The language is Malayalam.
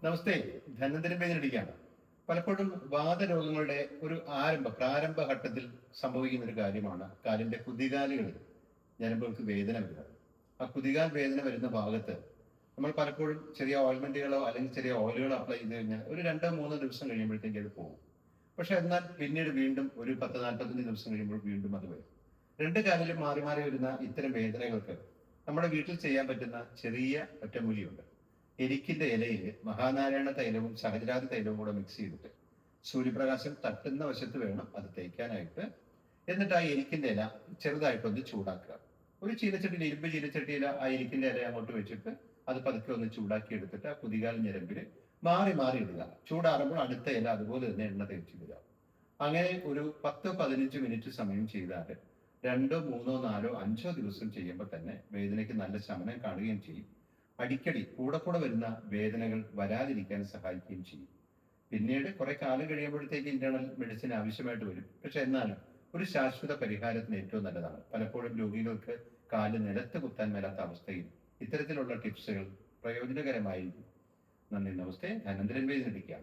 നമസ്തേ. ധന്വന്തരി പേരിടിക്കുകയാണ്. പലപ്പോഴും വാതരോഗങ്ങളുടെ ഒരു പ്രാരംഭ ഘട്ടത്തിൽ സംഭവിക്കുന്ന ഒരു കാര്യമാണ് കാലിന്റെ കുതികാലുകളിൽ ഞരമ്പുകൾക്ക് വേദന വരുന്നത്. ആ കുതികാൽ വേദന വരുന്ന ഭാഗത്ത് നമ്മൾ പലപ്പോഴും ചെറിയ ഓയിൽമെന്റുകളോ അല്ലെങ്കിൽ ചെറിയ ഓയിലുകളോ അപ്ലൈ ചെയ്ത് കഴിഞ്ഞാൽ ഒരു 2-3 ദിവസം കഴിയുമ്പോഴത്തേക്ക് അത് പോകും. പക്ഷെ എന്നാൽ പിന്നീട് വീണ്ടും ഒരു 10-45 ദിവസം കഴിയുമ്പോൾ വീണ്ടും അത് വരും. രണ്ട് കാലിലും മാറി മാറി വരുന്ന ഇത്തരം വേദനകൾക്ക് നമ്മുടെ വീട്ടിൽ ചെയ്യാൻ പറ്റുന്ന ചെറിയ ഒറ്റമൂലിയുണ്ട്. എരിക്കിന്റെ ഇലയിൽ മഹാനാരായണ തൈലവും സഹജരാതി തൈലവും കൂടെ മിക്സ് ചെയ്തിട്ട് സൂര്യപ്രകാശം തട്ടുന്ന വശത്ത് വേണം അത് തേക്കാനായിട്ട്. എന്നിട്ട് ആ എരിക്കിന്റെ ഇല ചെറുതായിട്ടൊന്ന് ചൂടാക്കുക. ഒരു ചീനച്ചട്ടിയിൽ, ഇരുമ്പ് ചീനച്ചട്ടിയിൽ ആ എരിക്കിന്റെ ഇല അങ്ങോട്ട് വെച്ചിട്ട് അത് പതുക്കെ ഒന്ന് ചൂടാക്കി എടുത്തിട്ട് ആ കുതികാൽ ഞരമ്പില് മാറി മാറി ഇടുക. ചൂടാറുമ്പോൾ അടുത്ത ഇല അതുപോലെ തന്നെ എണ്ണ തേച്ചിടുക. അങ്ങനെ ഒരു 10-15 മിനിറ്റ് സമയം ചെയ്താൽ 2-3-4-5 ദിവസം ചെയ്യുമ്പോൾ തന്നെ വേദനയ്ക്ക് നല്ല ശമനം കാണുകയും ചെയ്യും. അടിക്കടി കൂടെ വരുന്ന വേദനകൾ വരാതിരിക്കാൻ സഹായിക്കുകയും ചെയ്യും. പിന്നീട് കുറെ കാലം കഴിയുമ്പോഴത്തേക്ക് ഇന്റേണൽ മെഡിസിൻ ആവശ്യമായിട്ട് വരും. പക്ഷെ എന്നാലും ഒരു ശാശ്വത പരിഹാരത്തിന് ഏറ്റവും നല്ലതാണ്. പലപ്പോഴും രോഗികൾക്ക് കാല് നിലത്ത് കുത്താൻ മേലാത്ത അവസ്ഥയിൽ ഇത്തരത്തിലുള്ള ടിപ്സുകൾ പ്രയോജനകരമായിരിക്കും. നന്ദി, നമസ്തേ. അനന്തരൻ വേദനിപ്പിക്കാം.